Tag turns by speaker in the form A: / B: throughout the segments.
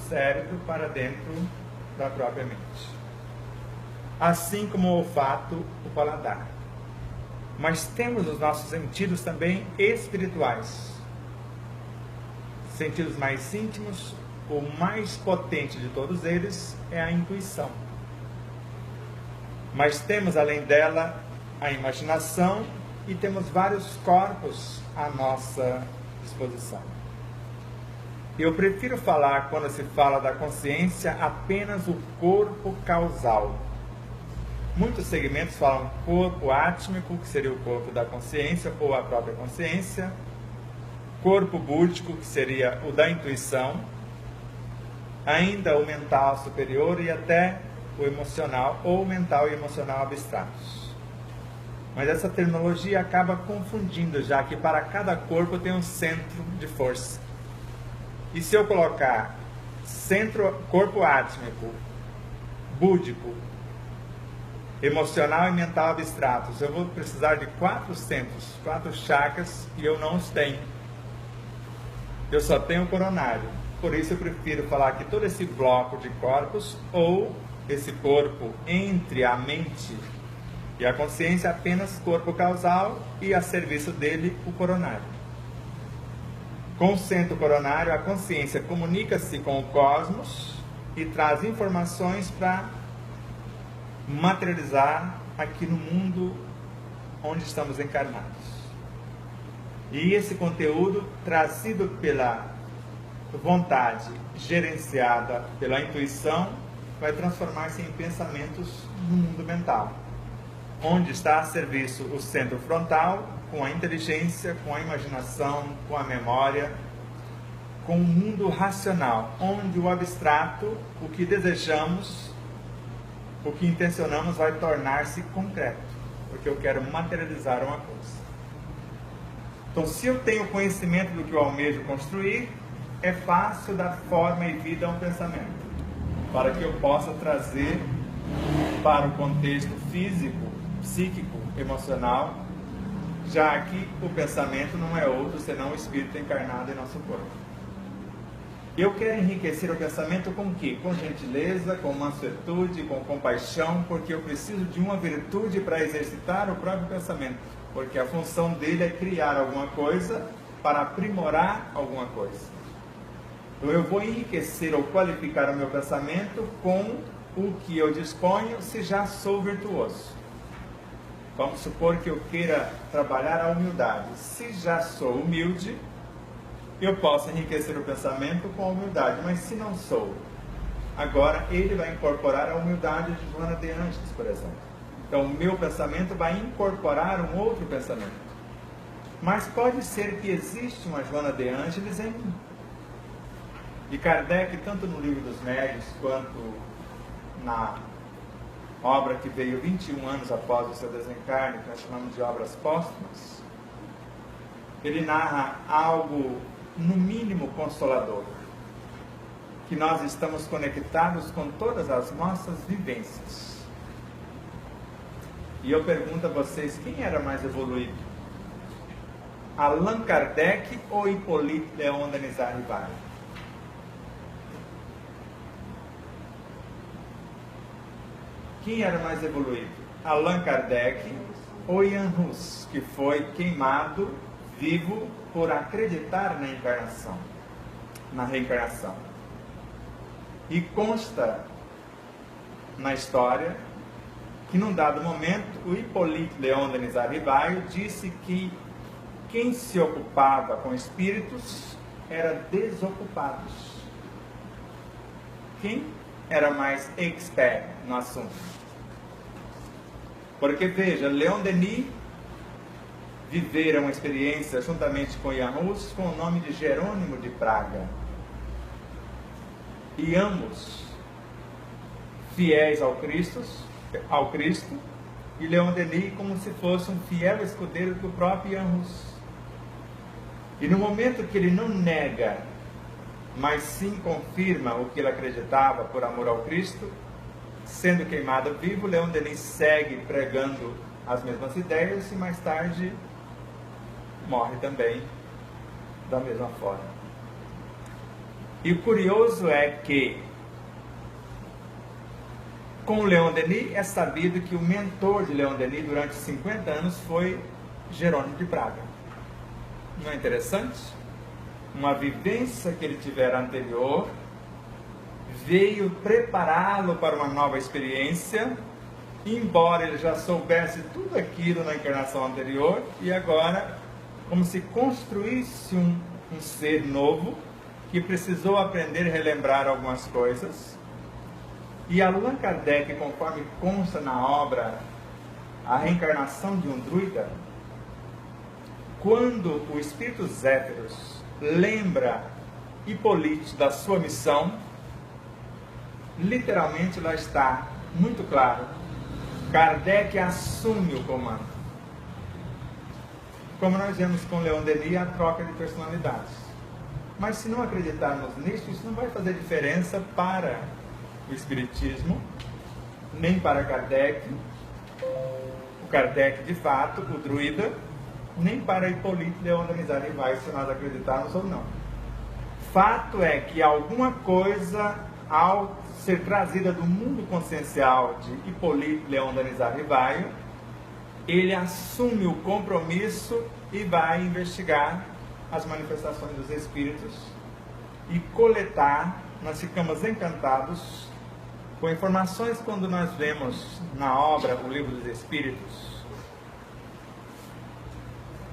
A: cérebro para dentro da própria mente. Assim como o olfato, o paladar. Mas temos os nossos sentidos também espirituais. Sentidos mais íntimos, o mais potente de todos eles é a intuição. Mas temos além dela a imaginação e temos vários corpos à nossa disposição. Eu prefiro falar, quando se fala da consciência, apenas o corpo causal. Muitos segmentos falam corpo átmico, que seria o corpo da consciência ou a própria consciência, corpo búdico, que seria o da intuição, ainda o mental superior e até o emocional, ou mental e emocional abstratos. Mas essa terminologia acaba confundindo, já que para cada corpo tem um centro de força. E se eu colocar corpo átmico, búdico, emocional e mental abstratos, eu vou precisar de 4 centros, 4 chakras, e eu não os tenho. Eu só tenho o coronário. Por isso eu prefiro falar que todo esse bloco de corpos, ou esse corpo entre a mente e a consciência, apenas corpo causal, e a serviço dele o coronário. Com o centro coronário, a consciência comunica-se com o cosmos e traz informações para materializar aqui no mundo onde estamos encarnados. E esse conteúdo, trazido pela vontade, gerenciada pela intuição, vai transformar-se em pensamentos no mundo mental, onde está a serviço o centro frontal, com a inteligência, com a imaginação, com a memória, com o mundo racional, onde o abstrato, o que desejamos, o que intencionamos, vai tornar-se concreto, porque eu quero materializar uma coisa. Então, se eu tenho conhecimento do que eu almejo construir, é fácil dar forma e vida a um pensamento, para que eu possa trazer para o contexto físico, psíquico, emocional, já que o pensamento não é outro senão o espírito encarnado em nosso corpo. Eu quero enriquecer o pensamento com o quê? Com gentileza, com mansuetude, com compaixão, porque eu preciso de uma virtude para exercitar o próprio pensamento, porque a função dele é criar alguma coisa para aprimorar alguma coisa. Então eu vou enriquecer ou qualificar o meu pensamento com o que eu disponho, se já sou virtuoso. Vamos supor que eu queira trabalhar a humildade. Se já sou humilde, eu posso enriquecer o pensamento com a humildade. Mas se não sou, agora ele vai incorporar a humildade de Joana de Ângeles, por exemplo. Então o meu pensamento vai incorporar um outro pensamento. Mas pode ser que existe uma Joana de Ângeles em mim. E Kardec, tanto no Livro dos Médiuns, quanto na obra que veio 21 anos após o seu desencarne, que nós chamamos de Obras Póstumas, ele narra algo, no mínimo, consolador, que nós estamos conectados com todas as nossas vivências. E eu pergunto a vocês, quem era mais evoluído? Allan Kardec ou Hippolyte Léon Denis Rivail? Quem era mais evoluído? Allan Kardec ou Jan Hus, que foi queimado vivo por acreditar na encarnação, na reencarnação. E consta na história que num dado momento o Hippolyte Léon Denis Rivail disse que quem se ocupava com espíritos era desocupados. Quem era mais expert no assunto? Porque veja, Leon Denis vivera uma experiência juntamente com Jan Hus com o nome de Jerônimo de Praga. E ambos fiéis ao Cristo, e Leon Denis como se fosse um fiel escudeiro do próprio Jan Hus. E no momento que ele não nega, mas sim confirma o que ele acreditava por amor ao Cristo, sendo queimado vivo, Leon Denis segue pregando as mesmas ideias e mais tarde morre também da mesma forma. E o curioso é que, com Leon Denis, é sabido que o mentor de Leon Denis durante 50 anos foi Jerônimo de Praga. Não é interessante? Uma vivência que ele tivera anterior veio prepará-lo para uma nova experiência, embora ele já soubesse tudo aquilo na encarnação anterior, e agora, como se construísse um ser novo, que precisou aprender e relembrar algumas coisas. E Allan Kardec, conforme consta na obra A Reencarnação de um Druida, quando o Espírito Zéfiros lembra Hipólite da sua missão, literalmente lá está, muito claro, Kardec assume o comando. Como nós vemos com Leon Denis, a troca de personalidades. Mas se não acreditarmos nisso, isso não vai fazer diferença para o Espiritismo, nem para Kardec, o Kardec de fato, o druida, nem para Hipólite Leon Denis Arrivai, se nós acreditarmos ou não. Fato é que alguma coisa, ao ser trazida do mundo consciencial de Hipólite Leon Denis Arrivai, ele assume o compromisso e vai investigar as manifestações dos espíritos e coletar. Nós ficamos encantados com informações quando nós vemos na obra O Livro dos Espíritos,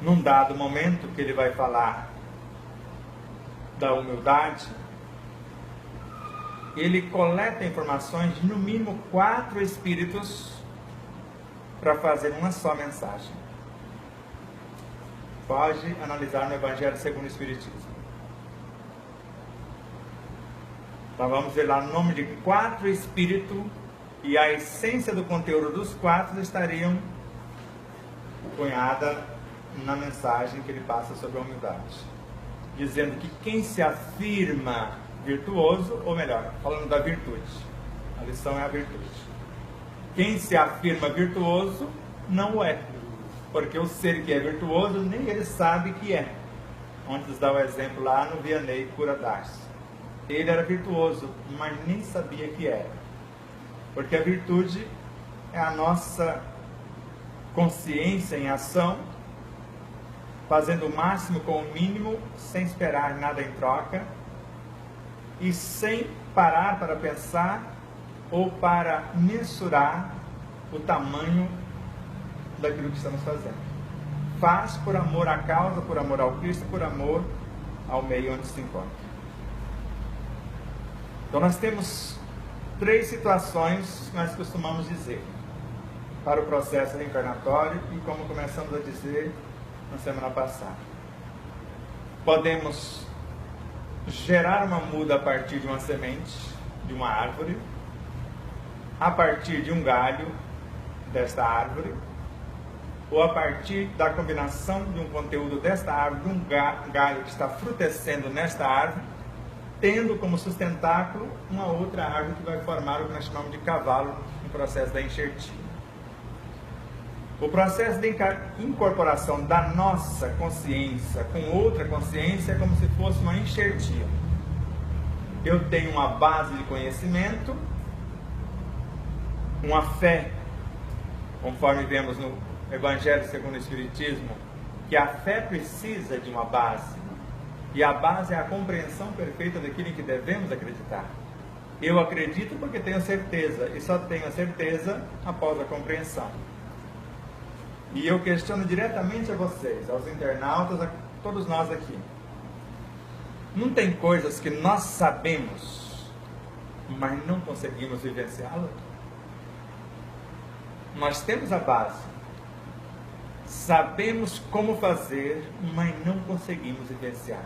A: num dado momento que ele vai falar da humildade, ele coleta informações de no mínimo 4 espíritos para fazer uma só mensagem. Pode analisar no Evangelho segundo o Espiritismo. Então vamos ver lá o nome de 4 espíritos, e a essência do conteúdo dos 4 estariam cunhada na mensagem que ele passa sobre a humildade, dizendo que quem se afirma virtuoso, ou melhor, falando da virtude, a lição é a virtude. Quem se afirma virtuoso não o é, porque o ser que é virtuoso nem ele sabe que é. Antes dá o exemplo lá no Vianney Cura d'Ars. Ele era virtuoso, mas nem sabia que era, porque a virtude é a nossa consciência em ação, fazendo o máximo com o mínimo, sem esperar nada em troca e sem parar para pensar ou para mensurar o tamanho daquilo que estamos fazendo. Faz por amor à causa, por amor ao Cristo, por amor ao meio onde se encontra. Então nós temos 3 situações que nós costumamos dizer para o processo reencarnatório, e como começamos a dizer na semana passada, podemos gerar uma muda a partir de uma semente, de uma árvore, a partir de um galho desta árvore, ou a partir da combinação de um conteúdo desta árvore, de um galho que está frutescendo nesta árvore, tendo como sustentáculo uma outra árvore que vai formar o que nós chamamos de cavalo no processo da enxertia. O processo de incorporação da nossa consciência com outra consciência é como se fosse uma enxertia. Eu tenho uma base de conhecimento, uma fé, conforme vemos no Evangelho segundo o Espiritismo, que a fé precisa de uma base, e a base é a compreensão perfeita daquilo em que devemos acreditar. Eu acredito porque tenho certeza, e só tenho a certeza após a compreensão. E eu questiono diretamente a vocês, aos internautas, a todos nós aqui. Não tem coisas que nós sabemos, mas não conseguimos vivenciá-las? Nós temos a base, sabemos como fazer, mas não conseguimos vivenciar.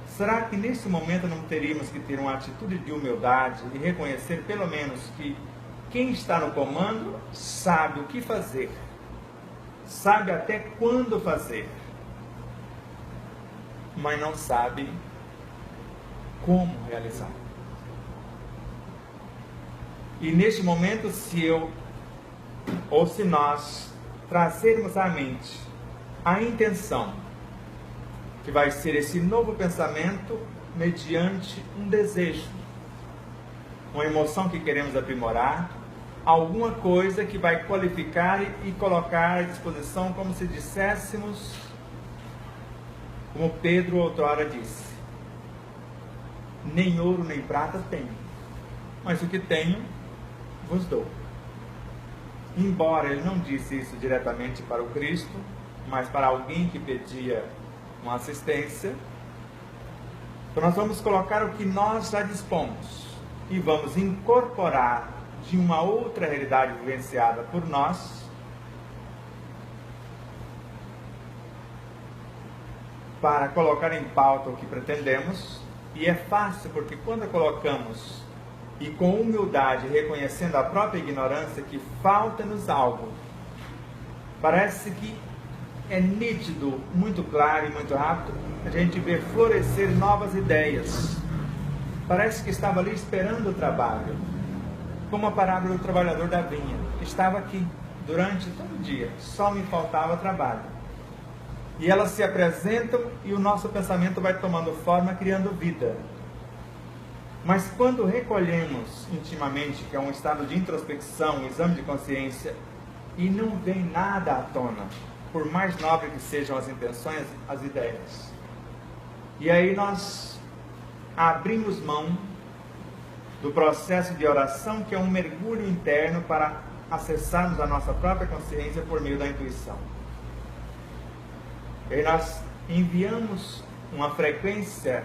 A: Será que nesse momento não teríamos que ter uma atitude de humildade e reconhecer pelo menos que quem está no comando sabe o que fazer, sabe até quando fazer, mas não sabe como realizar? E neste momento, se eu ou se nós trazermos à mente a intenção que vai ser esse novo pensamento mediante um desejo, uma emoção que queremos aprimorar, alguma coisa que vai qualificar e colocar à disposição, como se disséssemos, como Pedro outrora disse: nem ouro nem prata tenho, mas o que tenho vos dou. Embora ele não disse isso diretamente para o Cristo, mas para alguém que pedia uma assistência, então nós vamos colocar o que nós já dispomos e vamos incorporar de uma outra realidade vivenciada por nós para colocar em pauta o que pretendemos. E é fácil, porque quando colocamos e com humildade, reconhecendo a própria ignorância, que falta-nos algo, parece que é nítido, muito claro e muito rápido, a gente vê florescer novas ideias. Parece que estava ali esperando o trabalho, como a parábola do trabalhador da vinha. Estava aqui durante todo o dia, só me faltava trabalho. E elas se apresentam e o nosso pensamento vai tomando forma, criando vida. Mas quando recolhemos intimamente, que é um estado de introspecção, um exame de consciência, e não vem nada à tona, por mais nobre que sejam as intenções, as ideias, e aí nós abrimos mão do processo de oração, que é um mergulho interno para acessarmos a nossa própria consciência por meio da intuição. E aí nós enviamos uma frequência